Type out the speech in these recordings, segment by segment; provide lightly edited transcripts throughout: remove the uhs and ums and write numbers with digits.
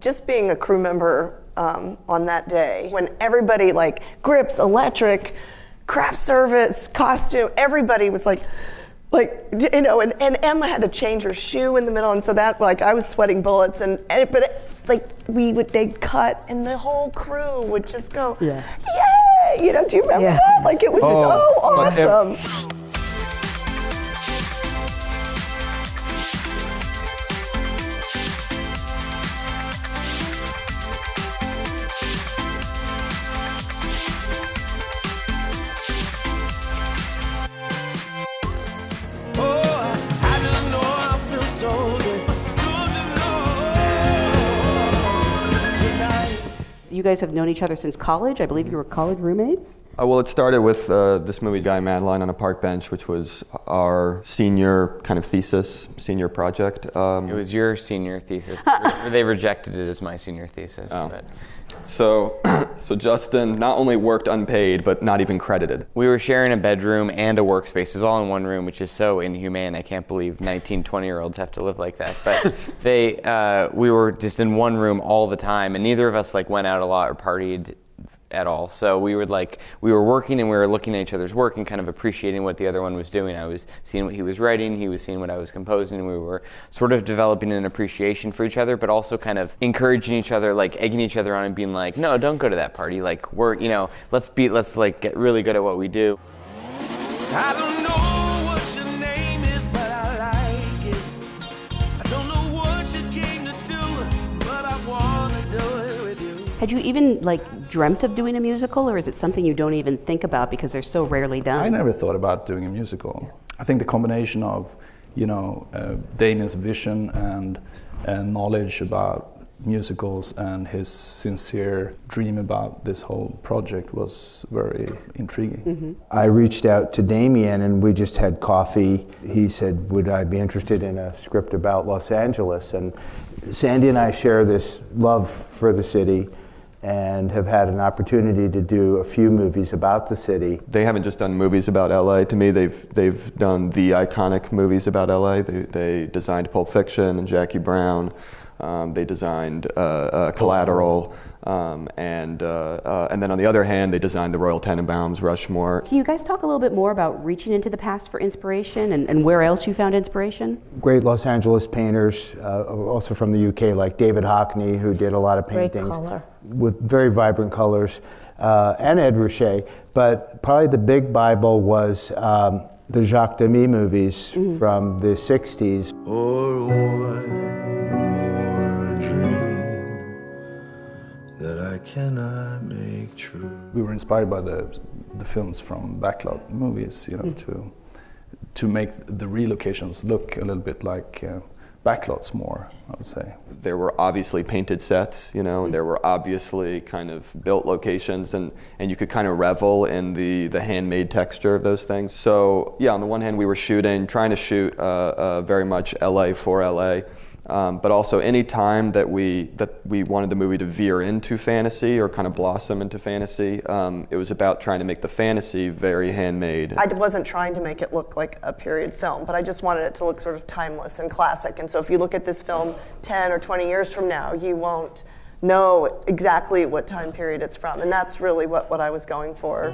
Just being a crew member on that day, when everybody, like, grips, electric, craft service, costume, everybody was like, you know, and Emma had to change her shoe in the middle, and so that, like, I was sweating bullets, they'd cut, and the whole crew would just go, yay! You know, do you remember that? Like, it was so awesome. You guys have known each other since college. I believe you were college roommates. Well, it started with this movie, Guy Madeline on a Park Bench, which was our senior kind of thesis, senior project. It was your senior thesis. They rejected it as my senior thesis. Oh. But. So Justin not only worked unpaid, but not even credited. We were sharing a bedroom and a workspace. It was all in one room, which is so inhumane. I can't believe 19, 20-year-olds have to live like that. But we were just in one room all the time, and neither of us went out a lot or partied at all. So we were working and we were looking at each other's work and kind of appreciating what the other one was doing. I was seeing what he was writing, he was seeing what I was composing, and we were sort of developing an appreciation for each other, but also kind of encouraging each other, egging each other on and being like, no, don't go to that party. Let's get really good at what we do. I don't know what your name is, but I like it. I don't know what you came to do, but I want to do it with you. Had you even dreamt of doing a musical, or is it something you don't even think about because they're so rarely done? I never thought about doing a musical. I think the combination of, Damien's vision and knowledge about musicals and his sincere dream about this whole project was very intriguing. Mm-hmm. I reached out to Damien and we just had coffee. He said, would I be interested in a script about Los Angeles? And Sandy and I share this love for the city and have had an opportunity to do a few movies about the city. They haven't just done movies about LA. To me, they've done the iconic movies about LA. They designed Pulp Fiction and Jackie Brown. They designed Collateral, and then on the other hand, they designed the Royal Tenenbaums, Rushmore. Can you guys talk a little bit more about reaching into the past for inspiration and where else you found inspiration? Great Los Angeles painters, also from the UK, like David Hockney, who did a lot of paintings with very vibrant colors, and Ed Ruscha. But probably the big Bible was the Jacques Demy movies from the 60s. Or one dream that I cannot make true. We were inspired by the films from backlot movies, to make the relocations look a little bit like backlots more, I would say. There were obviously painted sets, and there were obviously kind of built locations, and you could kind of revel in the handmade texture of those things. So yeah, on the one hand, we were trying to shoot very much LA for LA. But also any time that we wanted the movie to veer into fantasy or kind of blossom into fantasy, it was about trying to make the fantasy very handmade. I wasn't trying to make it look like a period film, but I just wanted it to look sort of timeless and classic. And so if you look at this film 10 or 20 years from now, you won't know exactly what time period it's from. And that's really what I was going for.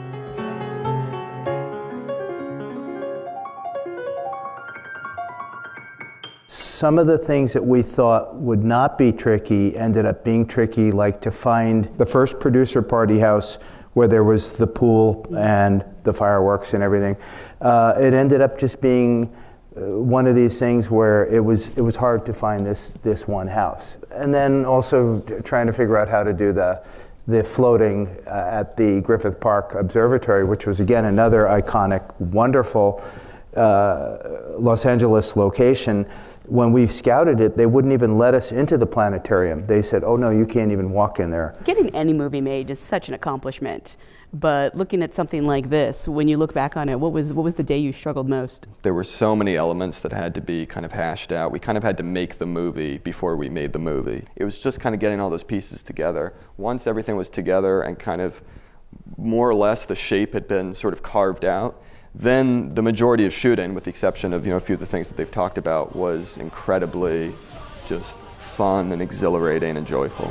Some of the things that we thought would not be tricky ended up being tricky, like to find the first producer party house where there was the pool and the fireworks and everything. It ended up just being one of these things where it was hard to find this one house. And then also trying to figure out how to do the floating at the Griffith Park Observatory, which was again another iconic, wonderful Los Angeles location. When we scouted it, they wouldn't even let us into the planetarium. They said, oh no, you can't even walk in there. Getting any movie made is such an accomplishment. But looking at something like this, when you look back on it, what was the day you struggled most? There were so many elements that had to be kind of hashed out. We kind of had to make the movie before we made the movie. It was just kind of getting all those pieces together. Once everything was together and kind of more or less the shape had been sort of carved out, then the majority of shooting, with the exception of a few of the things that they've talked about, was incredibly just fun and exhilarating and joyful.